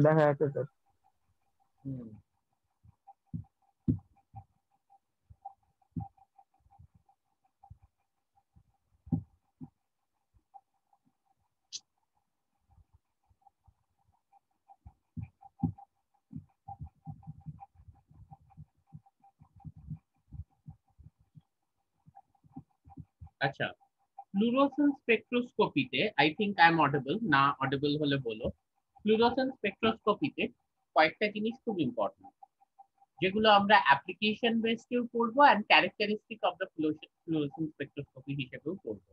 দেখা যাচ্ছে স্যার। হুম। আচ্ছা, ফ্লুরোসেন্স স্পেকট্রোস্কোপিতে I think I am audible, না অডেবল হলে বলো। ফ্লুরোসেন্স স্পেকট্রোস্কোপিতে কয়েকটা জিনিস খুব ইম্পর্টেন্ট, যেগুলো আমরা অ্যাপ্লিকেশন বেসডেও পড়বো and characteristic of the fluorescence spectroscopy হিসেবেও পড়বো।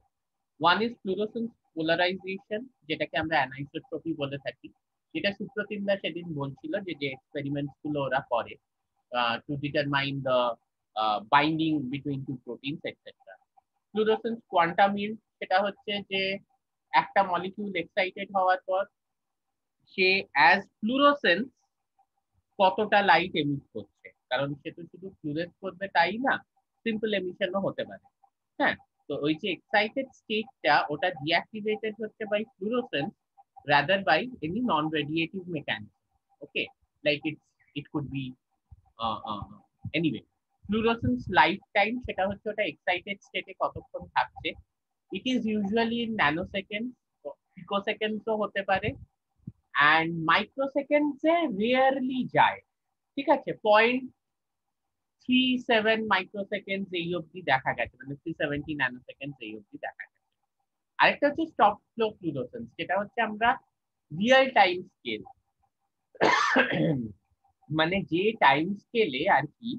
ওয়ান ইজ ফ্লুরোসেন্স পোলারাইজেশন, যেটাকে আমরা অ্যানাইসোট্রপি বলে থাকি, যেটা সুপ্রতিম দা সেদিন বলছিল যে যে এক্সপেরিমেন্টস গুলো ওরা করে to determine the binding between two proteins etcetera. Fluorescence quantum yield, সেটা হচ্ছে যে একটা মলিকিউল এক্সাইটেড হওয়ার পর সে অ্যাজ ফ্লুরোসেন্স কতটা লাইট এমিট করছে, কারণ সে তো শুধু ফ্লুরেস করবে তাই না, সিম্পল এমিশনও হতে পারে। হ্যাঁ, তো ওই যে এক্সাইটেড স্টেটটা ওটা ডিঅ্যাক্টিভেটেড হচ্ছে by fluorescence rather by any non radiative mechanism. Okay, like it could be anyway. Fluorescence life time, সেটা হচ্ছে ওটা এক্সাইটেড স্টেটে কতক্ষণ থাকছে। It is usually in nanosecond, পিকোসেকেন্ডসও হতে পারে, অ্যান্ড মাইক্রোসেকেন্ডসে রিয়ারলি যায়। ঠিক আছে, 0.37 মাইক্রোসেকেন্ড এই অবধি দেখা গেছে, মানে 370 ন্যানো সেকেন্ড এই অবধি দেখা গেছে। আরেকটা হচ্ছে স্টপ ফ্লো ফ্লুরোসেন্স, যেটা হচ্ছে আমরা রিয়েল টাইম স্কেল, মানে যে টাইম স্কেলে আর কি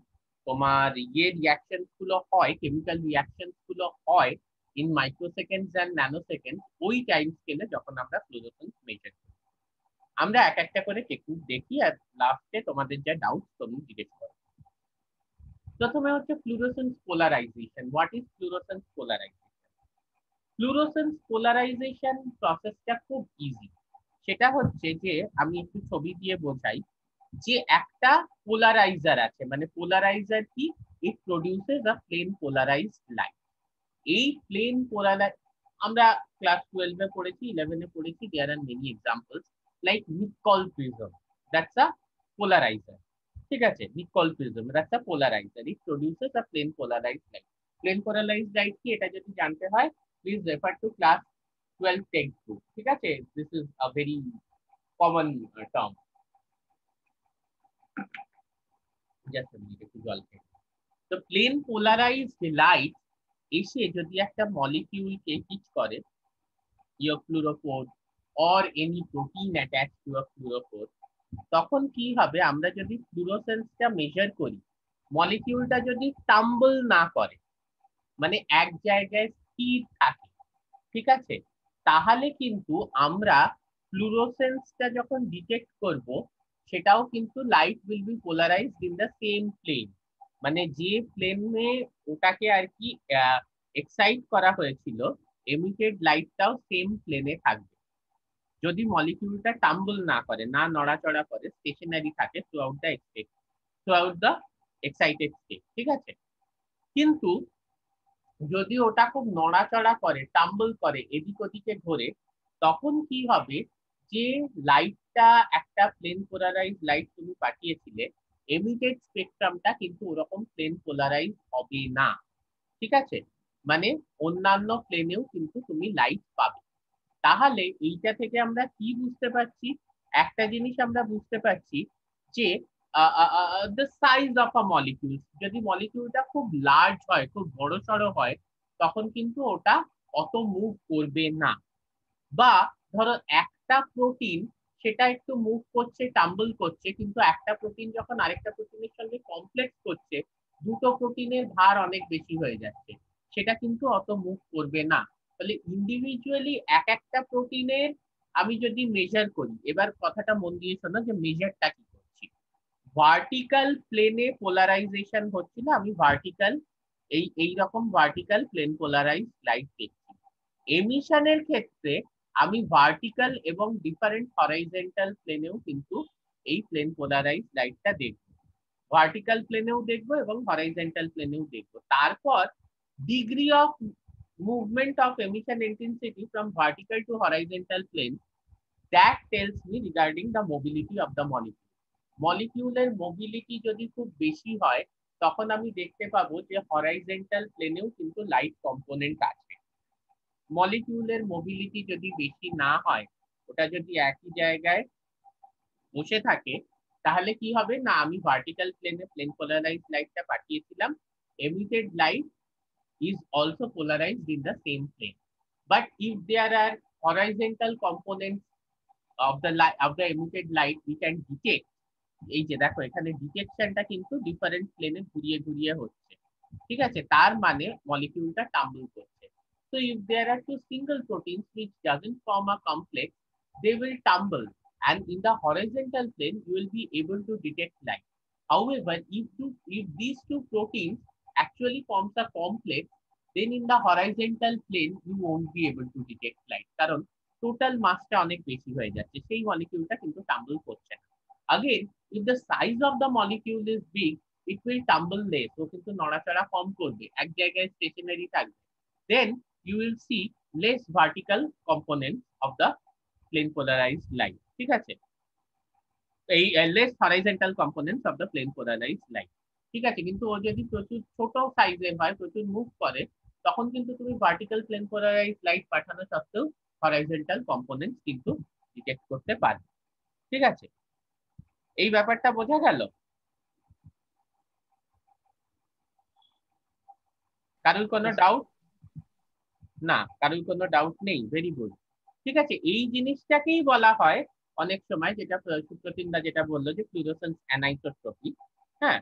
তোমার ইয়ে রিয়াকশন গুলো হয়, কেমিক্যাল রিয়াকশন গুলো হয় ইন মাইক্রোসেকেন্ডস এন্ড ন্যানো সেকেন্ড, ওই টাইম স্কেলে যখন আমরা ফ্লুরোসেন্স মেজার করি। আমরা এক একটা করে টেকনিক দেখি আর লাস্টে তোমাদের যা ডাউট তুমি জিজ্ঞেস করো। প্রথমে হচ্ছে fluorescence polarisation. What is fluorescence polarisation? Fluorescence polarisation প্রসেসটা খুব ইজি। সেটা হচ্ছে যে আমি একটু ছবি দিয়ে বোঝাই, যে একটা পোলারাইজার আছে, মানে পোলারাইজার কি, it produces a plane polarized light. এই প্লেন পোলারাইজ আমরা ক্লাস 12 এ পড়েছি, 11 এ পড়েছি, there are many examples like Nicol prism, that's a polarizer. ঠিক আছে, Nicol prism, that's a polarizer, it produces a plane polarized light. Plane polarized light কি, এটা যদি জানতে হয় please refer to class 12 textbook. ঠিক আছে, this is a very common term. Just একটু জল খেয়ে। তো প্লেন পোলারাইজড লাইট এসে যদি একটা মলিকিউলকে হিট করে, your fluorophore or any protein attached to a fluorophore, তখন কি হবে, আমরা যদি ফ্লুরোসেন্সটা মেজার করি, মলিকিউলটা যদি টাম্বল না করে, মানে এক জায়গায় স্থির থাকে, ঠিক আছে, তাহলে কিন্তু আমরা ফ্লুরোসেন্সটা যখন ডিটেক্ট করব, সেটাও কিন্তু light will be polarized in the same plane, মানে যে প্লেনে ওটাকে আর কি এক্সাইট করা হয়েছিল, এমিটেড লাইটটাও সেম প্লেনে থাকবে, যদি মলিকিউলটা টাম্বল না করে, না নড়াচড়া করে, স্টেশনারি থাকে through out the excited state. ঠিক আছে, কিন্তু যদি ওটা খুব নড়াচড়া করে, টাম্বল করে, এদিক ওদিকে ঘোরে, তখন কি হবে, যে লাইটটা একটা প্লেন পোলারাইজ লাইট তুমি পাঠিয়েছিলে, এমিটেড স্পেকট্রামটা কিন্তু ওরকম প্লেন পোলারাইজ হবে না। ঠিক আছে, মানে অন্যান্য প্লেনেও কিন্তু তুমি লাইট পাবে। তাহলে এইটা থেকে আমরা কি বুঝতে পারছি, একটা জিনিস আমরা বুঝতে পারছি যে the size of a molecule, যদি মলিকিউলটা খুব লার্জ হয়, খুব বড় সড়ো হয়, তখন কিন্তু ওটা অত মুভ করবে না। বা ধরো একটা প্রোটিন, সেটা একটু মুভ করছে, টাম্বল করছে, কিন্তু একটা প্রোটিন যখন আরেকটা প্রোটিনের সঙ্গে কমপ্লেক্স করছে, দুটো প্রোটিনের ভার অনেক বেশি হয়ে যাচ্ছে, সেটা কিন্তু অত মুভ করবে না। তাহলে ইন্ডিভিজুয়ালি এক একটা প্রোটিনের আমি যদি মেজার করি, এবার কথাটা মন দিয়ে শোনো যে মেজারটা কি করছি। ভার্টিক্যাল প্লেনে পোলারাইজেশন হচ্ছিল, আমি ভার্টিক্যাল এই রকম ভার্টিক্যাল প্লেন পোলারাইজ লাইট দেখছি। এমিশনের ক্ষেত্রে আমি ভার্টিক্যাল এবং ডিফারেন্ট হরাইজন্টাল প্লেনেও কিন্তু এই প্লেন পোলারাইজ লাইটটা দেখবো, ভার্টিক্যাল প্লেনেও দেখবো এবং হরাইজন্টাল প্লেনেও দেখবো। তারপর degree of movement of emission intensity from vertical to horizontal plane, that tells me regarding the mobility of the molecule. মলিকিউলের মোবিলিটি যদি খুব বেশি হয় তখন আমি দেখতে পাবো যে হরাইজন্টাল প্লেনেও কিন্তু লাইট কম্পোনেন্ট আছে। মলিকিউলের মোবিলিটি যদি বেশি না হয়, ওটা যদি একই জায়গায় বসে থাকে, তাহলে কি হবে না, আমি ভার্টিক্যাল প্লেনে প্লেন পোলারাইজড লাইটটা পাঠিয়েছিলাম, emitted light is also polarized in the same plane. But if there are horizontal components of the light of the emitted light, we can detect, এই যে দেখো এখানে ডিটেকশনটা কিন্তু ডিফারেন্ট প্লেনে ঘুরিয়ে ঘুরিয়ে হচ্ছে, ঠিক আছে, তার মানে মলিকিউলটা টাম্বল করছে। So if there are two single proteins which doesn't form a complex, they will tumble, and in the horizontal plane you will be able to detect light. However, if these two proteins actually forms a complex, then in the horizontal plane you won't be able to detect light, কারণ total মাসটা অনেক বেশি হয়ে যাচ্ছে, সেই মলিকিউলটা কিন্তু tumble করছে না। Again, if the size of the molecule is big, it will tumble less, ও কিন্তু নড়াচড়া কম করবে, এক জায়গায় স্টেশনারি থাকবে। Then you will see less vertical components of the plane polarized light, ঠিক আছে, এই less horizontal components of the plane polarized light, ঠিক আছে। কিন্তু ও যদি প্রচুর ছোট সাইজের হয়, প্রচুর মুভ করে, তখন কিন্তু তুমি ভার্টিক্যাল প্লেন পোলারাইজড লাইট পাঠানো সত্ত্বেও হরাইজন্টাল কম্পোনেন্টস কিন্তু ডিটেক্ট করতে পারবে, ঠিক আছে। এই ব্যাপারটা বোঝা গেল? কারোর কোনো ডাউট? না, কারোর কোনো ডাউট নেই, ভেরি গুড, ঠিক আছে। এই জিনিসটাকেই বলা হয় অনেক সময়, যেটা সুপ্রতিম দা যেটা বললো যে ফ্লুরোসেন্স অ্যানাইসোট্রপি। হ্যাঁ,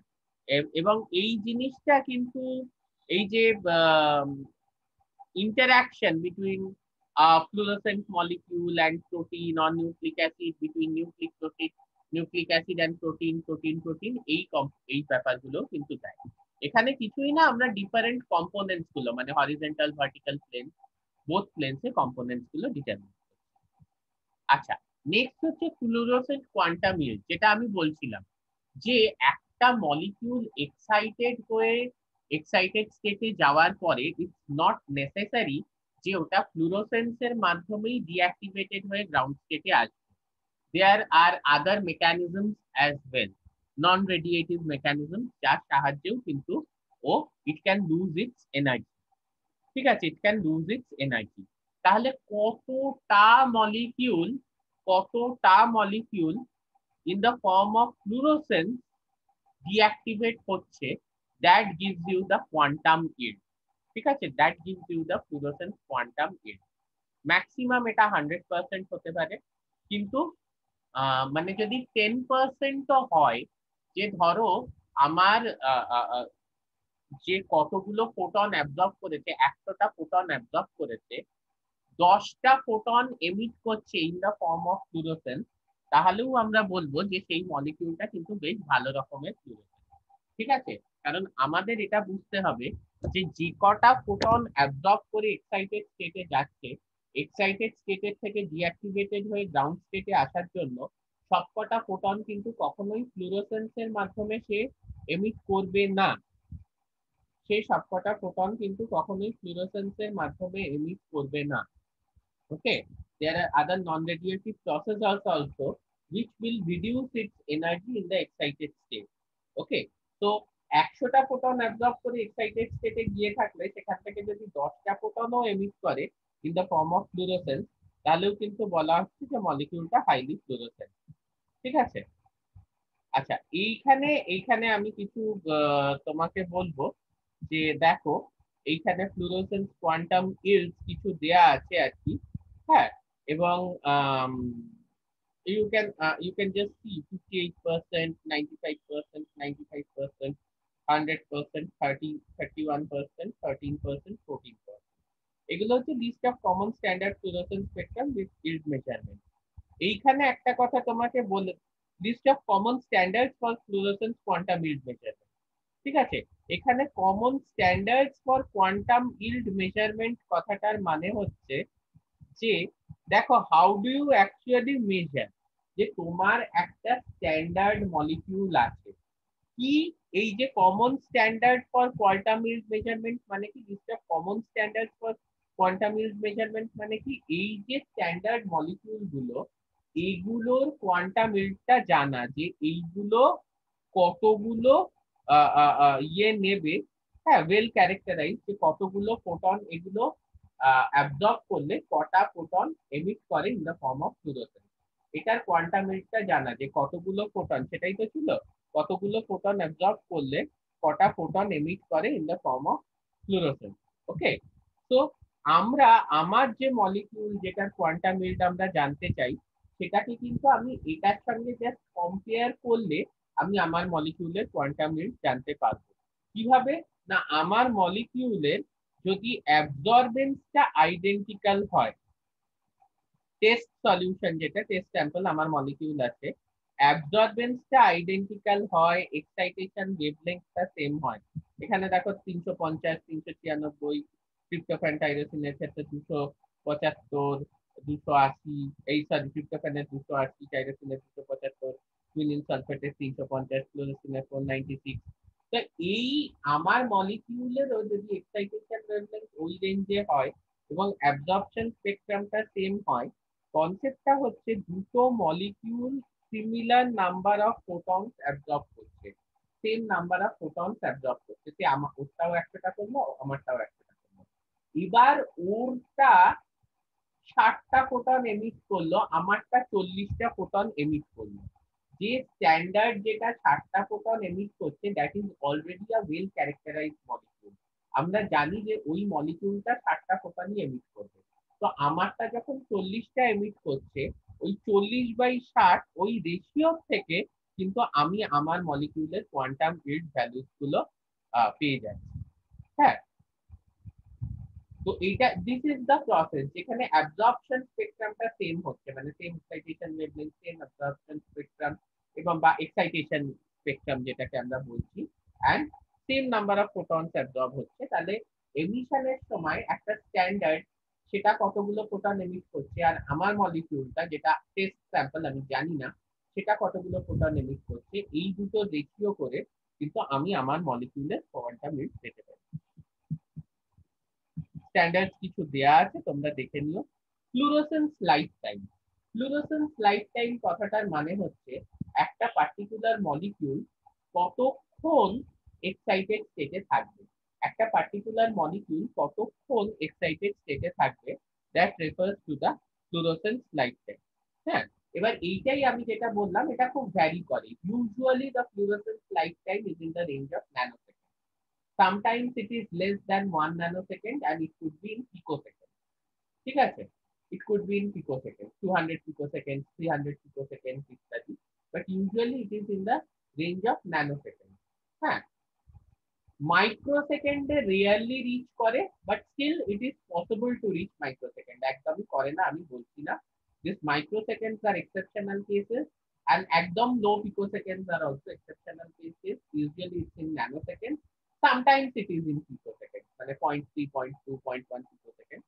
এবং এই জিনিসটা কিন্তু এই যে interaction between a fluorescent molecule and protein or nucleic acid, between nucleic acid and protein এই ব্যাপারগুলো কিন্তু দেয়। এখানে কিছুই না, আমরা ডিফারেন্ট কম্পোনেন্টস গুলো মানে হরিজন্টাল ভার্টিক্যাল প্লেন বোথ প্লেনসে কম্পোনেন্টস গুলো ডিটারমিন। আচ্ছা, নেক্সট হচ্ছে ফ্লুরোসেন্ট কোয়ান্টাম ইল্ড, যেটা আমি বলছিলাম যে একটা মলিকিউল এক্সাইটেড স্টেটে যাওয়ার পরে ইটস নট নেসেসারি যে ওটা ফ্লুরোসেন্সের মাধ্যমেই ডিঅ্যাক্টিভেটেড হয়ে গ্রাউন্ড স্টেটে আসবে। There are other mechanisms as well, non radiative mechanism, যার সাহায্যেও কিন্তু ও it can lose its energy, ঠিক আছে, it can lose its energy. তাহলে কতটা molecule in the form of fluorescence deactivate হচ্ছে, that gives you the quantum yield, ঠিক আছে, that gives you the fluorescence quantum yield। Maximum এটা 100% হতে পারে, কিন্তু মানে যদি 10% হয়, যে ধরো আমার যে কতগুলো ফোটন অ্যাবজর্ব করেছে, 100টা ফোটন অ্যাবজর্ব করেছে, 10টা ফোটন এমিট করছে in the form of fluorescence, তাহলেও আমরা বলবো যে সেই মলিকিউলটা কিন্তু বেশ ভালো রকমের ফ্লুরোসেন্স, ঠিক আছে। কারণ আমাদের এটা বুঝতে হবে যে যে কটা ফোটন অ্যাবজর্ব করে এক্সাইটেড স্টেটে যাচ্ছে, এক্সাইটেড স্টেটের থেকে ডিঅ্যাক্টিভেটেড হয়ে গ্রাউন্ড স্টেটে আসার জন্য সবকটা ফোটন কিন্তু কখনোই ফ্লুরোসেন্সের মাধ্যমে সে এমিট করবে না, সেই সবকটা ফোটন কিন্তু কখনোই ফ্লুরোসেন্সের মাধ্যমে এমিট করবে না। Okay, there are other non-radiative processes also which will reduce its energy in the excited state. Okay, so 100টা ফোটন অ্যাবজর্ব করে এক্সাইটেড স্টেটে গিয়ে থাকলে সেখান থেকে যদি 10টা ফোটনও এমিট করে in the form of fluorescence, তাহলেও কিন্তু বলা হচ্ছে যে মলিকিউলটা হাইলি ফ্লুরোসেন্ট, ঠিক আছে। আচ্ছা, এইখানে এইখানে আমি কিছু তোমাকে বলবো যে দেখো, এইখানে ফ্লুরোসেন্স কোয়ান্টাম ইল্ডস কিছু দেয়া আছে আর কি। হ্যাঁ, এবং you can just see 58%, 95%, 95%, 100%, 31%, 13%, 14%। এগুলো হচ্ছে list of common standard fluorescence spectrum with yield measurement. এইখানে একটা কথা তোমাকে বলে, list of common standards for fluorescence quantum yield measurement, ঠিক আছে। এখানে common standards for quantum yield measurement কথাটার মানে হচ্ছে যে দেখো, how do you actually measure, যে তোমার একটা স্ট্যান্ডার্ড মলিকিউল আছে কি, এই যে common standard for quantum yield measurement মানে কি, list of common standard for quantum yield measurement মানে কি, এই যে স্ট্যান্ডার্ড মলিকিউল গুলো এইগুলোর কোয়ান্টামিলটা জানা, যে এইগুলো কতগুলো ইয়ে নেবে, হ্যাঁ, ওয়েল ক্যারেক্টারাইজ, যে কতগুলো ফোটন এগুলো অ্যাবজর্ব করলে কটা ফোটন এমিট করে in the form of fluorescence. এটার কোয়ান্টামিলটা জানা, যে কতগুলো ফোটন, সেটাই তো ছিল, কতগুলো ফোটন অ্যাবজর্ব করলে কটা ফোটন এমিট করে in the form of fluorescence. Okay, তো আমরা আমার যে মলিকিউল যেটার কোয়ান্টামিলটা আমরা জানতে চাই, সেটাকে কিন্তু আমি এটার সঙ্গে জাস্ট কম্পেয়ার করলে আমি আমার মলিকিউলের কোয়ান্টামিল জানতে পারবো। কিভাবে? না, আমার মলিকিউলের যদি অ্যাবজর্বেন্সটা আইডেন্টিক্যাল হয়, টেস্ট সলিউশন যেটা টেস্ট স্যাম্পল আমার মলিকিউল আছে, অ্যাবজর্বেন্সটা আইডেন্টিক্যাল হয়, এক্সাইটেশন ওয়েভলেংথটা সেম হয়। এখানে দেখো 350, 396, ট্রিপ্টোফ্যান টাইরোসিনের ক্ষেত্রে 275, 280, এই সরি ট্রিপ্টোফ্যানের 280, টাইরোসিনের 275, কুইনিন সালফেটের 350, ফ্লোরোসিনের 496। তো এই আমার মলিকিউলেরও যদি এক্সাইটেশন ওয়েভলেংথ ওই রেঞ্জে হয় এবং অ্যাবজর্পশন স্পেকট্রামটা সেম হয়, কনসেপ্টটা হচ্ছে দুটো molecule similar number of photons absorb করছে, same number of photons absorb করছে, যে আমার ওরটাও 100টা করলো, আমারটাও 100টা করলো। এবার ওরটা 60টা ফোটন এমিট করলো, আমারটা 40টা ফোটন এমিট করলো। যে স্ট্যান্ডার্ড যেটা 60টা ফোটন এমিট করছে, that is already a well characterised molecule. আমরা জানি যে ওই মলিকিউলটা 60টা ফোটনই এমিট করবে। তো আমারটা যখন 40টা এমিট করছে, ওই 40/60 ওই রেশিও থেকে কিন্তু আমি আমার মলিকিউলের কোয়ান্টাম ফিল্ড ভ্যালুস গুলো পেয়ে যাচ্ছি। হ্যাঁ, তো এইটা দিস ইজ দা প্রসেস, যেখানে অ্যাবজর্পশন স্পেকট্রামটা সেম হচ্ছে, মানে same excitation wavelength, same absorption spectrum এবং বা এক্সাইটেশন স্পেকট্রাম যেটাকে আমরা বলছি, and same number of photons absorb হচ্ছে। তাহলে এমিশনের সময় একটা স্ট্যান্ডার্ড, সেটা কতগুলো ফোটন এমিট করছে, আর আমার মলিকিউলটা যেটা টেস্ট স্যাম্পল আমি জানি না সেটা কতগুলো ফোটন এমিট করছে, এই দুটো রেশিও করে কিন্তু আমি আমার মলিকিউলের কোয়ান্টাম মিল পেতে পারি। স্ট্যান্ডার্ড কিছু দেয়া আছে, তোমরা দেখে নিও। Fluorescence life time. Fluorescence life time কথাটার মানে হচ্ছে একটা পার্টিকুলার মলিকিউল কতক্ষণ এক্সাইটেড স্টেটে থাকবে, একটা পার্টিকুলার মলিকিউল কতক্ষণ এক্সাইটেড স্টেটে থাকবে, that refers to the fluorescence life time. হ্যাঁ, এবার এইটাই আমি যেটা বললাম, এটা খুব ভ্যারি করে। Usually the fluorescence life time is in the range of nanosecond. Sometimes it is less than 1 nanosecond and it could be in picosecond. ঠিক আছে, it could be in picosecond, 200 picoseconds, 300 picoseconds ইত্যাদি, but usually it is in the range of nanoseconds. হ্যাঁ, মাইক্রোসেকেন্ডে rarely reach করে, but still it is possible to reach microsecond. একদমই করে না আমি বলছি না, this microseconds are exceptional cases, and একদম low picoseconds are also exceptional cases. Usually it's in nanosecond, sometimes it is in picosecond, মানে 0.3, 0.2, 0.1 picosecond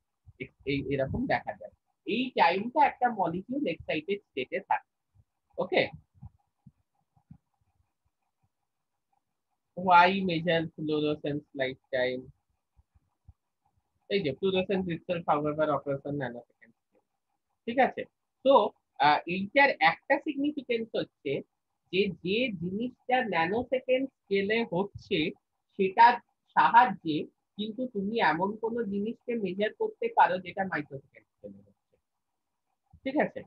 এই এরকম দেখা যায়। এই টাইমটা একটা মলিকিউল এক্সাইটেড স্টেটে থাকে। ওকে, why measure fluorescence lifetime? এই যে fluorescence itself however occurs on nanosecond scale। ঠিক আছে, তো এইটার একটা সিগনিফিকেন্স হচ্ছে যে যে জিনিসটা ন্যানোসেকেন্ড স্কেলে হচ্ছে, সেটার সাহায্যে কিন্তু তুমি এমন কোনো জিনিসকে মেজার করতে পারো যেটা মাইক্রোসেকেন্ড স্কেলে হচ্ছে। ঠিক আছে,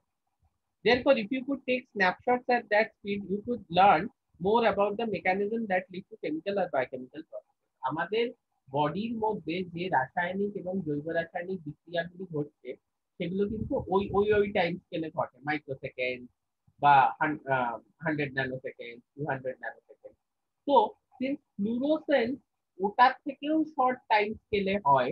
therefore if you could take snapshots at that speed you could learn more about the mechanism that lead to chemical or biochemical processes। আমাদের বডির মধ্যে যে রাসায়নিক এবং জৈব রাসায়নিক বিক্রিয়াগুলি ঘটছে, সেগুলো কিন্তু ওই ওই ওই টাইম স্কেলে ঘটে, মাইক্রোসেকেন্ড বা 100 ন্যানোসেকেন্ড, 200 ন্যানোসেকেন্ড। তো সিন্স ফ্লুরোসেন্স ওটার থেকেও শর্ট টাইম স্কেলে হয়,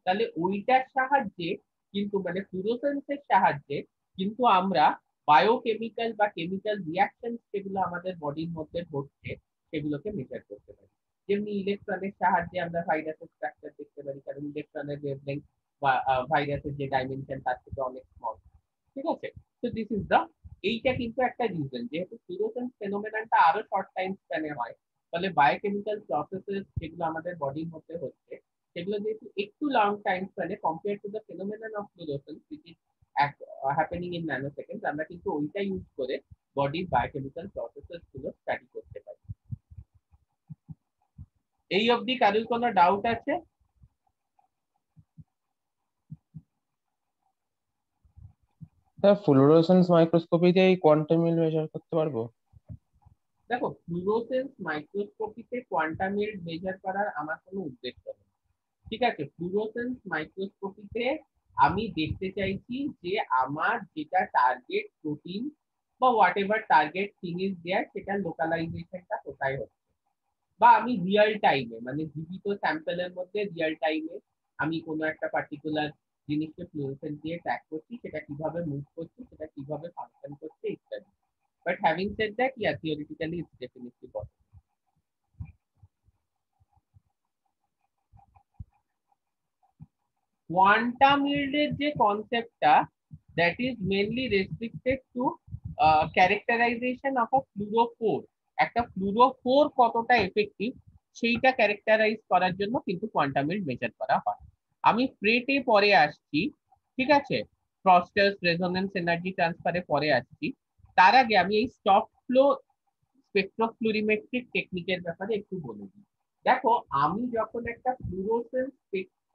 তাহলে ওইটার সাহায্যে কিন্তু, মানে ফ্লুরোসেন্সের সাহায্যে কিন্তু আমরা বায়োকেমিক্যাল বা কেমিক্যাল রিয়াকশন যেগুলো আমাদের বডির মধ্যে ঘটছে সেগুলোকে মেজার করতে পারি। যেমনি ইলেকট্রনের সাহায্যে আমরা ভাইরাসের স্ট্রাকচার দেখতে পারি, কারণ ইলেকট্রনের ওয়েভলেংথ বা ভাইরাসের যে ডাইমেনশন তার থেকে অনেক স্মল। ঠিক আছে, তো দিস ইজ দা, এইটা কিন্তু একটা রিজন, যেহেতু ফ্লুরোসেন্স ফেনোমেননটা আরো শর্ট টাইম স্প্যানে হয়, ফলে বায়োকেমিক্যাল প্রসেসেস যেগুলো আমাদের বডির মধ্যে হচ্ছে সেগুলো যেহেতু একটু লং টাইম স্প্যানে compare to the phenomenon of fluorescence, which is happening in nanoseconds, আমরা কিন্তু ওইটা ইউজ করে বডির বায়োকেমিক্যাল প্রসেসেস গুলো স্টাডি করতে পারি। এই অবধি কারোর কোনো ডাউট আছে? স্যার ফ্লুরোসেন্স মাইক্রোস্কোপিতে এই কোয়ান্টাম মিল মেজার করতে পারবো? দেখো, ফ্লুরোসেন্স মাইক্রোস্কোপিতে কোয়ান্টাম ইল্ড মেজার করার আমার কোনো উদ্দেশ্য নেই। ঠিক আছে, ফ্লুরোসেন্স মাইক্রোস্কোপিতে আমি দেখতে চাইছি যে আমার যেটা টার্গেট প্রোটিন বা whatever target thing is there, সেটা লোকালাইজেশনটা কোথায় হচ্ছে, বা আমি রিয়েল টাইমে মানে জীবিত স্যাম্পলের মধ্যে রিয়েল টাইমে আমি কোনো একটা পার্টিকুলার জিনিসকে ফ্লুরোসেন্স দিয়ে ট্র্যাক করছি, সেটা কিভাবে মুভ করছে, সেটা কিভাবে ফাংশন করছে ইত্যাদি। But having said that, yeah theoretically it's definitely possible. Quantum ইল্ডের যে কনসেপ্টটা, that is mainly restricted to characterization of a fluorophore. একটা ফ্লুরোফোর কতটা এফেক্টিভ সেইটা ক্যারেক্টারাইজ করার জন্য কিন্তু কোয়ান্টাম ইল্ড মেজার করা হয়। আমি ফ্রেটে পরে আসছি, ঠিক আছে, ফ্রস্টার্স রেজোনেন্স এনার্জি ট্রান্সফারে পরে আসছি। তার আগে আমি এই সফট ফ্লো স্পেকট্রোফ্লুরিমেট্রিক টেকনিকের ব্যাপারে একটু বলে দিই। দেখো, আমি যখন একটা ফ্লুরোসেন্স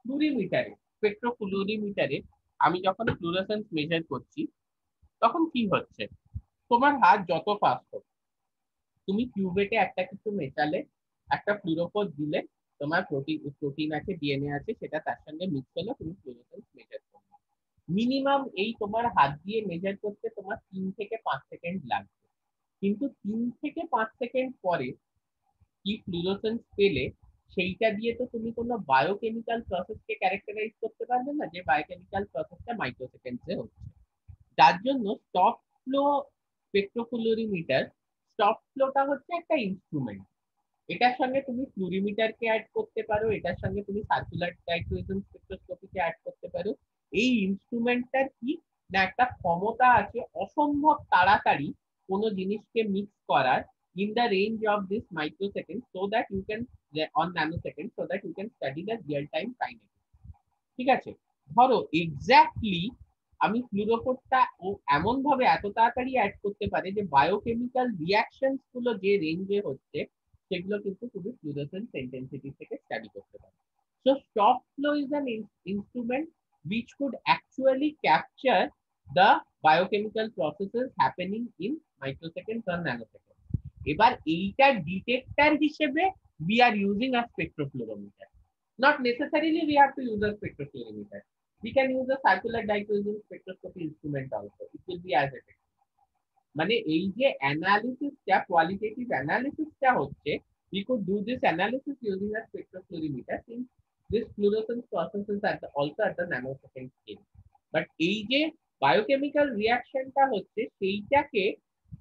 ফ্লুরিমিটারে স্পেকট্রোফ্লুরিমিটারে আমি যখন ফ্লুরোসেন্স মেজার করছি, তখন কি হচ্ছে, তোমার হাত যত ফাস্ট হোক, তুমি কিউবেটে একটা কিছু মেশালে, একটা ফ্লুরোফোর দিলে, তোমার প্রোটিন প্রোটিন আছে, ডিএনএ আছে, সেটা তার সঙ্গে মিক্স হলে তুমি ফ্লুরোসেন্স মেজার করবে। মিনিমাম এই তোমার হাত দিয়ে মেজার করতে তোমার 3 থেকে 5 সেকেন্ড লাগবে। কিন্তু 3 থেকে 5 সেকেন্ড পরে কি ফ্লুরোসেন্স পেলে, সেইটা দিয়ে তো তুমি কোনো বায়োকেমিক্যাল প্রসেসকে ক্যারেক্টারাইজ করতে পারবে না, যে বায়োকেমিক্যাল প্রসেসটা মাইক্রোসেকেন্ডসে হচ্ছে। যার জন্য স্টপ ফ্লো স্পেকট্রোফ্লুরিমিটার, স্টপ ফ্লোটা হচ্ছে একটা ইনস্ট্রুমেন্ট। এটার সঙ্গে তুমি ফ্লুরিমিটারকে অ্যাড করতে পারো, এটার সঙ্গে তুমি সার্কুলার ডাইক্রোজেন স্পেকট্রোস্কোপিকে অ্যাড করতে পারো। এই ইনস্ট্রুমেন্টটার কি না, একটা ক্ষমতা আছে অসম্ভব তাড়াতাড়ি কোনো জিনিসকে মিক্স করার in the range of this microsecond, so that you can on nanosecond, so that you can study the real time kinetics। ঠিক আছে, ধরো এক্স্যাক্টলি আমি ফ্লুরোফোরটা ও এমন ভাবে এত তাড়াতাড়ি অ্যাড করতে পারে যে বায়োকেমিক্যাল রিয়াকশনস গুলো যে রেঞ্জে হচ্ছে, সেগুলো কিন্তু তুমি ফ্লুরোসেন্স ইন্টেন্সিটি থেকে স্টাডি করতে পারো। So stop flow is an instrument which could actually capture the biochemical processes happening in microseconds or nanoseconds। এবার এইটার ডিটেক্টর হিসেবে we are using a spectrophlorometer। Not necessarily we have to use a spectrophlorometer. We can use a circular dichrosine spectroscopy instrument also. It will be as effective। মানে এই যে অ্যানালিসিসটা, qualitative অ্যানালিসিসটা হচ্ছে, we could do this analysis using a spectrophlorimeter since this fluorescence process is also at the nanosecond scale। But এই যে biochemical রিয়াকশনটা হচ্ছে, সেইটাকে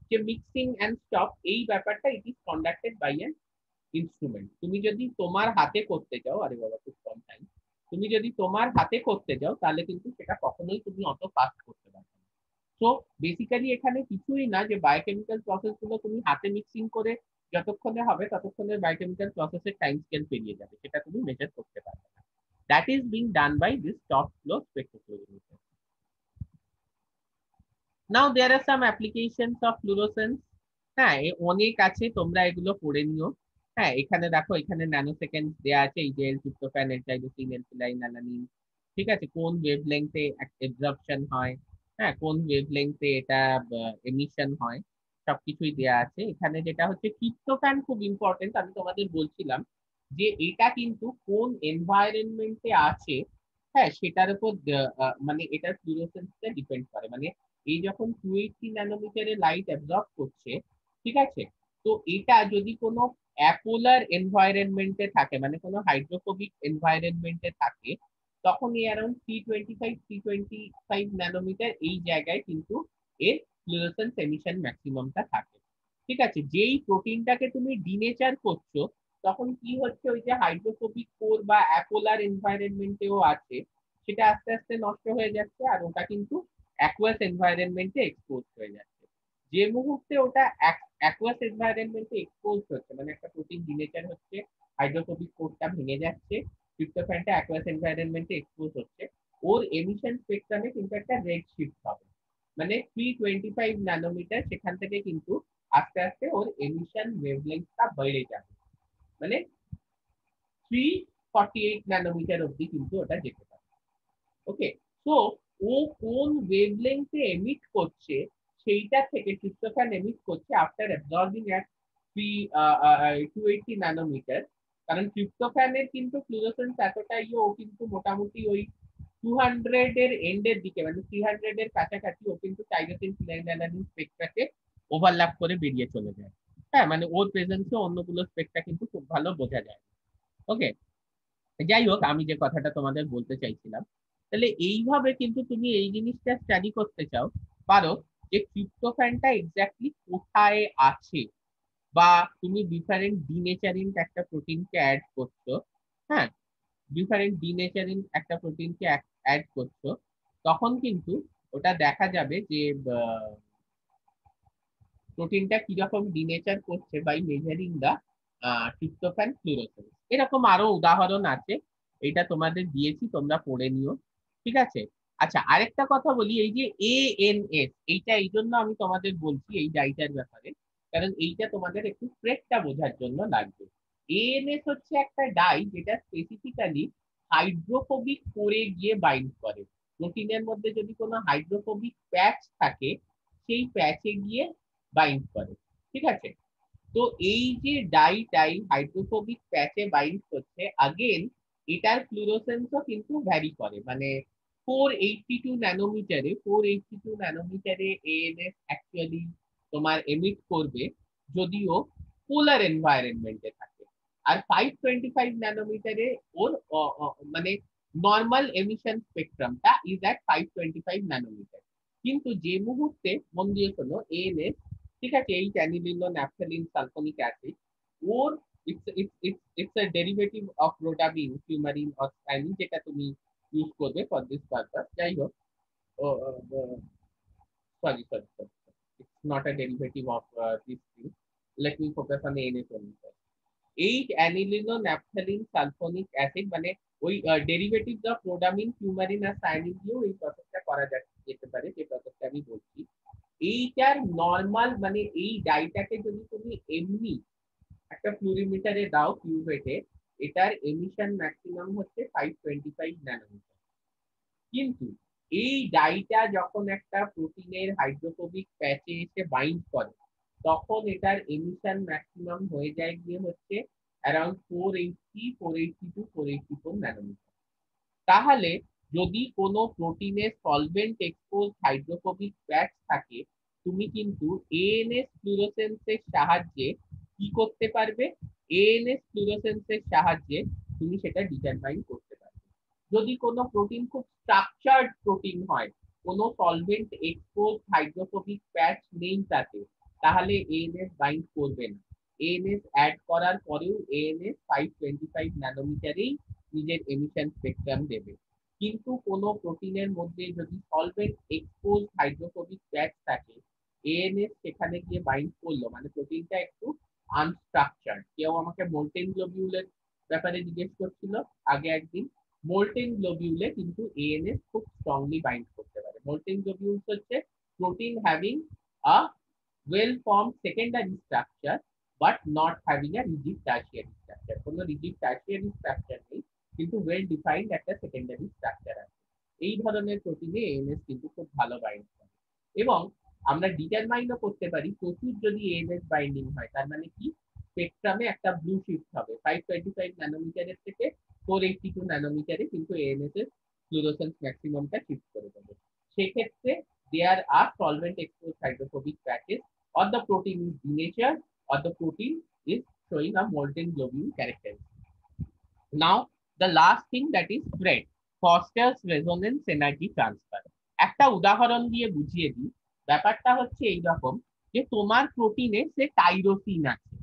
যে মিক্সিং এন্ড স্টপ, এই ব্যাপারটা it is conducted by an instrument. তুমি যদি তোমার হাতে করতে যাও, আরে বাবা খুব কম টাইম, তুমি যদি তোমার হাতে করতে যাও, তাহলে কিন্তু সেটা কখনোই তুমি অত ফাস্ট করতে পারবে না। সো বেসিক্যালি এখানে কিছুই না, যে বায়োকেমিক্যাল প্রসেস গুলো তুমি হাতে মিক্সিং করে যতক্ষণে হবে, ততক্ষণে বায়োকেমিক্যাল প্রসেসের টাইম স্কেল পেরিয়ে যাবে, সেটা তুমি মেজার করতে পারবে না। That is being done by this top flow spectrofluorimeter. Now there are some applications of fluorescence. হ্যাঁ, অনেক আছে, তোমরা এগুলো পড়ে নিও। হ্যাঁ, এখানে দেখো, এখানে ন্যানো সেকেন্ড দেওয়া আছে, এই যে ট্রিপ্টোফ্যান, এলটাইরোসিন, এলফিলাইন, অ্যালানিন। ঠিক আছে, কোন ওয়েভলেংথে অ্যাবজর্পশন হয়, হ্যাঁ, কোন ওয়েভলেংথে এটা এমিশন হয়, সবকিছুই দেওয়া আছে এখানে। যেটা হচ্ছে ট্রিপ্টোফ্যান খুব ইম্পর্টেন্ট, আমি তোমাদের বলছিলাম যে এটা কিন্তু কোন এনভায়রনমেন্টে আছে, হ্যাঁ, সেটার উপর মানে এটার ফ্লুরোসেন্সটা ডিপেন্ড করে। মানে এই যখন 280 ন্যানোমিটারে লাইট অ্যাবজর্ব করছে, ঠিক আছে, তো এটা যদি কোনো অ্যাপোলার এনভায়রনমেন্টে থাকে, মানে কোনো হাইড্রোফোবিক এনভায়রনমেন্টে থাকে, তখন এই অ্যারাউন্ড 325 ন্যানোমিটার এই জায়গায় কিন্তু এর ফ্লুরোসেন্স এমিশন ম্যাক্সিমামটা থাকে। ঠিক আছে, যেই প্রোটিনটাকে তুমি ডিনেচার করছো, তখন কি হচ্ছে, ওই যে হাইড্রোফোবিক কোর বা অ্যাপোলার এনভায়রনমেন্টেও আছে, সেটা আস্তে আস্তে নষ্ট হয়ে যাচ্ছে, আর ওটা কিন্তু অ্যাকুয়াস এনভায়রনমেন্টে এক্সপোজ হয়ে যাচ্ছে। যে মুহূর্তে ওটা অ্যাকুয়াস এনভায়রনমেন্টে এক্সপোজ হচ্ছে, মানে একটা প্রোটিন ডিনেচার হচ্ছে, হাইড্রোফোবিক কোরটা ভেঙে যাচ্ছে, ট্রিপ্টোফ্যানটা অ্যাকুয়াস এনভায়রনমেন্টে এক্সপোজ হচ্ছে, ওর এমিশন স্পেকট্রামে কিন্তু একটা রেড শিফট হবে। মানে 325 ন্যানোমিটার, সেখান থেকে কিন্তু আস্তে আস্তে ওর এমিশন ওয়েভলেন্থটা বেড়ে যাবে, মানে 348 ন্যানোমিটার অব্দি কিন্তু ওটা যেতে পারে। ওকে, তো ও কোন ওয়েভলেন্থে এমিট করছে সেইটা থেকে ট্রিপ্টোফ্যান এমিট করছে আফটার অ্যাবজর্বিং অ্যাট 280 ন্যানোমিটার। কারণ ট্রিপ্টোফ্যানের কিন্তু ফ্লুরোসেন্স এতটাই, ও কিন্তু মোটামুটি ওই 200 এর এন্ডের দিকে, মানে 300 এর কাছাকাছি ও কিন্তু টাইরোসিন ফিনাইলঅ্যালানিন স্পেকট্রাকে ওভারল্যাপ করে বেরিয়ে চলে যায়। হ্যাঁ, মানে ওর প্রেজেন্সে অন্যগুলো স্পেকট্রা কিন্তু খুব ভালো বোঝা যায়। ওকে, যাই হোক, আমি যে কথাটা তোমাদের বলতে চাইছিলাম, তাহলে এইভাবে কিন্তু তুমি এই জিনিসটা স্টাডি করতে চাও পারো যে ট্রিপ্টোফ্যানটা এক্স্যাক্টলি কোথায় আছে, বা তুমি ডিফারেন্ট ডিনেচারিং একটা প্রোটিনকে অ্যাড করছো। হ্যাঁ, ডিফারেন্ট ডিনেচারিং একটা প্রোটিনকে অ্যাড করছো, তখন কিন্তু ওটা দেখা যাবে যে প্রোটিনটা কিরকম ডিনেচার করছে by measuring the tryptophan fluorescence. এরকম আরো উদাহরণ আছে, এটা তোমাদের দিয়েছি, তোমরা পড়ে নিও। ঠিক আছে। আচ্ছা, আরেকটা কথা বলি, এই যে এএনএস, এইটা এই জন্য আমি তোমাদের বলছি এই ডাইটার ব্যাপারে, কারণ এইটা তোমাদের একটু স্প্রেডটা বোঝার জন্য লাগবে। এএনএস হচ্ছে একটা ডাই যেটা স্পেসিফিক্যালি হাইড্রোফোবিক করে গিয়ে বাইন্ড করে। প্রোটিনের মধ্যে যদি কোনো হাইড্রোফোবিক প্যাচ থাকে, সেই প্যাচে গিয়ে বাইন্ড করে। ঠিক আছে। তো এই যে ডাইটাই হাইড্রোফোবিক প্যাচে বাইন্ড করছে, আগেন এটার ফ্লুরোসেন্সও কিন্তু ভ্যারি করে, মানে 482 ন্যানোমিটারে এএনএস অ্যাকচুয়ালি তোমার এমিট করবে, যদিও পোলার এনভায়রনমেন্টে থাকে। আর 525 ন্যানোমিটারে ওর মানে নর্মাল এমিশন স্পেকট্রামটা ইজ অ্যাট 525 ন্যানোমিটার। কিন্তু যে মুহূর্তে, মন দিয়ে শোনো, এএনএস, ঠিক আছে, এই অ্যানিলিনো ন্যাপথলিন সালফোনিক অ্যাসিড, ওর it's a derivative of rhodamine, coumarin or cyanine, যেটা তুমি ইউজ করবে ফর দিস পারপাস। যাই হোক, sorry sorry sorry, it's not a derivative of this thing. Let me focus on ANS only. এই anilino naphthalene sulfonic acid, মানে ওই derivative of রোডামিন, ফিউমারিন আর সায়ানিন দিয়েও এই প্রসেসটা করা যেতে পারে, যে প্রসেসটা আমি বলছি। এইটার নর্মাল, মানে এই ডাইটাকে যদি তুমি এমনি একটা ফ্লুরিমিটারে দাও কিউবেটে, এটার এমিশন ম্যাক্সিমাম হচ্ছে 525 ন্যানোমিটার। কিন্তু এই ডাইটা যখন একটা প্রোটিনের হাইড্রোফোবিক প্যাচে এসে বাইন্ড করে, তখন এটার এমিশন ম্যাক্সিমাম হয়ে যায় গিয়ে হচ্ছে অ্যারাউন্ড 480 482 484 ন্যানোমিটার। তাহলে যদি কোনো প্রোটিনে সলভেন্ট এক্সপোজ হাইড্রোফোবিক প্যাচ থাকে, তুমি কিন্তু এএনএস ফ্লুরোসেন্সের সাহায্যে কি করতে পারবে? এএনএস ফ্লুরোসেন্সের সাহায্যে তুমি সেটা ডিটারমাইন করতে পারবে। যদি কোনো প্রোটিন খুব স্ট্রাকচার্ড প্রোটিন হয়, কোনো সলভেন্ট এক্সপোজ হাইড্রোফোবিক প্যাচ নেই তাতে, তাহলে এএনএস বাইন্ড করবে না। এএনএস অ্যাড করার পরেও এএনএস 525 ন্যানোমিটারেই নিজের এমিশন স্পেকট্রাম দেবে। কিন্তু কোনো প্রোটিনের মধ্যে যদি সলভেন্ট এক্সপোজ হাইড্রোফোবিক প্যাচ থাকে, এএনএস সেখানে গিয়ে বাইন্ড করলো, মানে প্রোটিনটা একটু আনস্ট্রাকচার্ড। কেউ আমাকে মোল্টেন গ্লোবিউলের ব্যাপারে জিজ্ঞেস করছিল আগে একদিন। মোল্টেন গ্লোবিউলে কিন্তু এএনএস খুব স্ট্রংলি বাইন্ড করতে পারে। মোল্টেন গ্লোবিউলস হচ্ছে protein having a well formed secondary structure but not having a rigid tertiary structure. কোনো rigid tertiary structure নেই, কিন্তু well defined একটা secondary structure আছে। এই ধরনের প্রোটিনে এএনএস কিন্তু খুব ভালো বাইন্ড করে। এবং আমরা ডিটারমাইনও করতে পারি, প্রচুর যদি এএনএস বাইন্ডিং হয়, তার মানে কি স্পেকট্রামে একটা ব্লু শিফট হবে, 525 ন্যানোমিটারের থেকে 482 ন্যানোমিটারে কিন্তু এএনএস এর ফ্লুরোসেন্স ম্যাক্সিমামটা শিফট করে দেবে। সেক্ষেত্রে there are solvent exposed hydrophobic patches, or the protein is denatured, or the protein is showing a molten globule characteristic. Now the last thing, that is FRET, fosters resonance energy transfer. একটা উদাহরণ দিয়ে বুঝিয়ে দিই। ব্যাপারটা হচ্ছে এইরকম, যে তোমার প্রোটিনে সে টাইরোসিন আছে,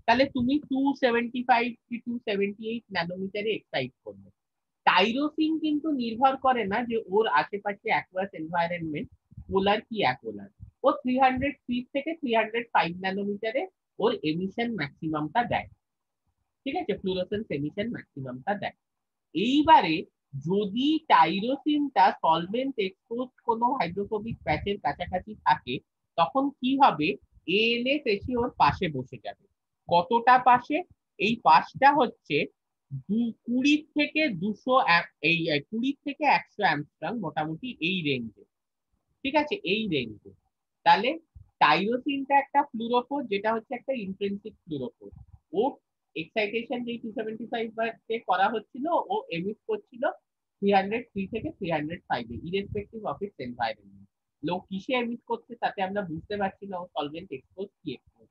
তাহলে তুমি 275 কি 278 ন্যানোমিটারে এক্সাইট করবে। টাইরোসিন কিন্তু নির্ভর করে না যে ওর আশেপাশে অ্যাকুয়াস এনভায়রনমেন্ট পোলার কি অ্যাপোলার। ও 303 থেকে 305 ন্যানোমিটারে ওর এমিশন ম্যাক্সিমামটা দেয়। ঠিক আছে, ফ্লুরোসেন্স এমিশন ম্যাক্সিমামটা দেয়। এইবারে যদি টাইরোসিনটা সলভেন্ট এক্সপোজড কোনো হাইড্রোফোবিক প্যাচের কাছাকাছি থাকে, তখন কি হবে, এএনএস এসে ওর পাশে বসে যাবে। কতটা পাশে? এই পাশটা হচ্ছে 20 থেকে 200, এই 20 থেকে 100 অ্যাংস্ট্রম, মোটামুটি এই রেঞ্জে। ঠিক আছে, এই রেঞ্জে। তাহলে টাইরোসিনটা একটা ফ্লুরোফোর, যেটা হচ্ছে একটা ইন্ট্রিনসিক ফ্লুরোফোর। ও এক্সাইটেশন যেই 275 তে করা হচ্ছিল, ও এমিট করছিল 303 থেকে 305 এ, ইরেসপেক্টিভ অফ ইটস এনভায়রনমেন্ট। লোক কিসে এমিট করছে তাতে আমরা বুঝতে পারছি না ও সলভেন্ট এক্সপোজ কি এক্সপোজ।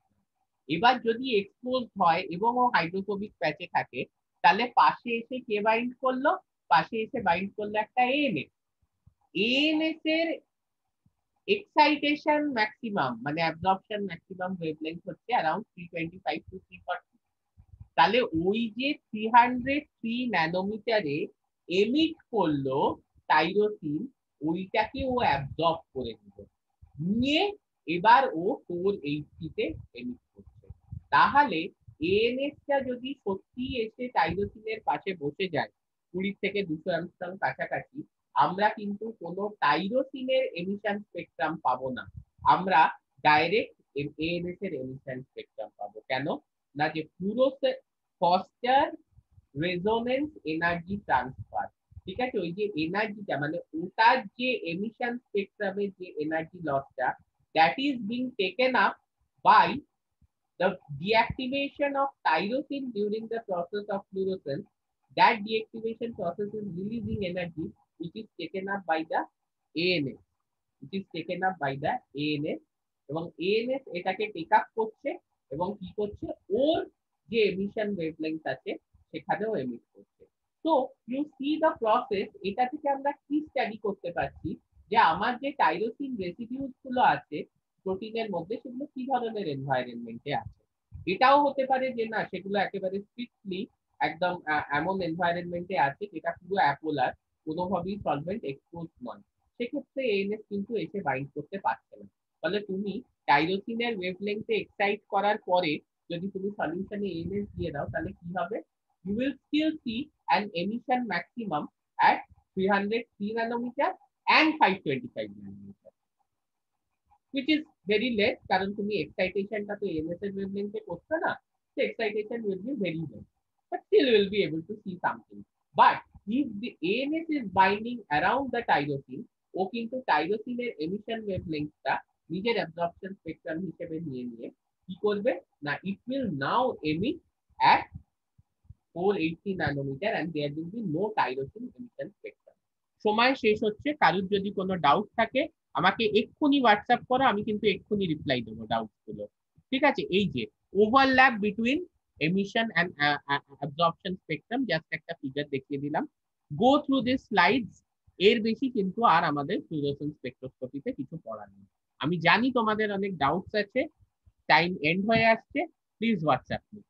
এবার যদি এক্সপোজ হয় এবং ও হাইড্রোফোবিক প্যাচে থাকে, তাহলে পাশে এসে কে বাইন্ড করলো? পাশে এসে বাইন্ড করলো একটা এএনএস। এএনএস এর এক্সাইটেশন ম্যাক্সিমাম মানে অ্যাবজর্পশন ম্যাক্সিমাম ওয়েভলেন্থ হচ্ছে অ্যারাউন্ড 325 টু 340। তাহলে ওই যে 303 ন্যানোমিটারে এমিট করলো টাইরোসিন, ওইটাকে ও অ্যাবজর্ব করে নিল, নিয়ে এবার ও 480 তে এমিট করছে। তাহলে এএনএসটা যদি সত্যি এসে টাইরোসিনের পাশে বসে যায় 20 থেকে 200 অ্যাংস্ট্রম কাছাকাছি, আমরা কিন্তু কোনো টাইরোসিনের এমিশন স্পেকট্রাম পাবো না, আমরা ডাইরেক্ট এএনএস এর এমিশন স্পেকট্রাম পাবো। কেন না, যে পুরো ফস্টার রেজোনেন্স এনার্জি ট্রান্সফার, ঠিক আছে, ওই যে এনার্জিটা মানে ওটার যে এমিশন স্পেকট্রামের যে এনার্জি লসটা, that is being taken up by the deactivation of tyrosine during the process of fluorescence. That deactivation process is releasing energy which is taken up by the ANS, which is taken up by the ANS, এবং ANS এটাকে take up করছে এবং কি করছে, ওর যে emission wavelength আছে সেখানেও emit করছে। তো ইউ সি দ্য প্রসেস। এটা থেকে আমরা কি স্টাডি করতে পারছি, যে আমার যে টাইরোসিন রেসিডিউস গুলো আছে প্রোটিনের মধ্যে, সেগুলো কি ধরনের এনভায়রনমেন্টে আছে। এটাও হতে পারে যে না, সেগুলো একেবারে স্ট্রিক্টলি একদম এমন এনভায়রনমেন্টে আছে যেটা পুরো অ্যাপোলার, কোনোভাবেই সলভেন্ট এক্সপোজ নয়। সেক্ষেত্রে এএনএস কিন্তু এসে বাইন্ড করতে পারছে না। ফলে তুমি টাইরোসিনের ওয়েভলেংথে এক্সাইট করার পরে যদি তুমি সলিউশনে এএনএস দিয়ে দাও, তাহলে কি হবে, you will still see an emission maximum at 303 nanometer and 525 nanometer, which is very less, কারণ তুমি এক্সাইটেশনটা তো এএনএস এর ওয়েভলেংথে করছো না, so excitation will be very less, but still you will be able to see something. But if the ANS is binding around the tyrosine, ও কিন্তু টাইরোসিনের emission ওয়েভলেংথটা নিজের absorption spectrum হিসেবে নিয়ে নিয়ে কি করবে না, it will now emit at 480 nanometer and there will be no tyrosine emission spectrum. সময় শেষ হচ্ছে, কারোর যদি কোনো ডাউট থাকে আমাকে এক্ষুনি হোয়াটসঅ্যাপ করো, আমি কিন্তু এক্ষুনি রিপ্লাই দেবো ডাউট গুলো। ঠিক আছে, এই যে overlap between emission and absorption spectrum, just একটা ফিগার দেখিয়ে দিলাম। Go through this slides. এর বেশি কিন্তু আর আমাদের ফ্লুরোসেন্স স্পেকট্রোস্কোপিতে কিছু পড়ার নেই। আমি জানি তোমাদের অনেক ডাউটস আছে, টাইম এন্ড হয়ে আসছে, প্লিজ হোয়াটসঅ্যাপ মি।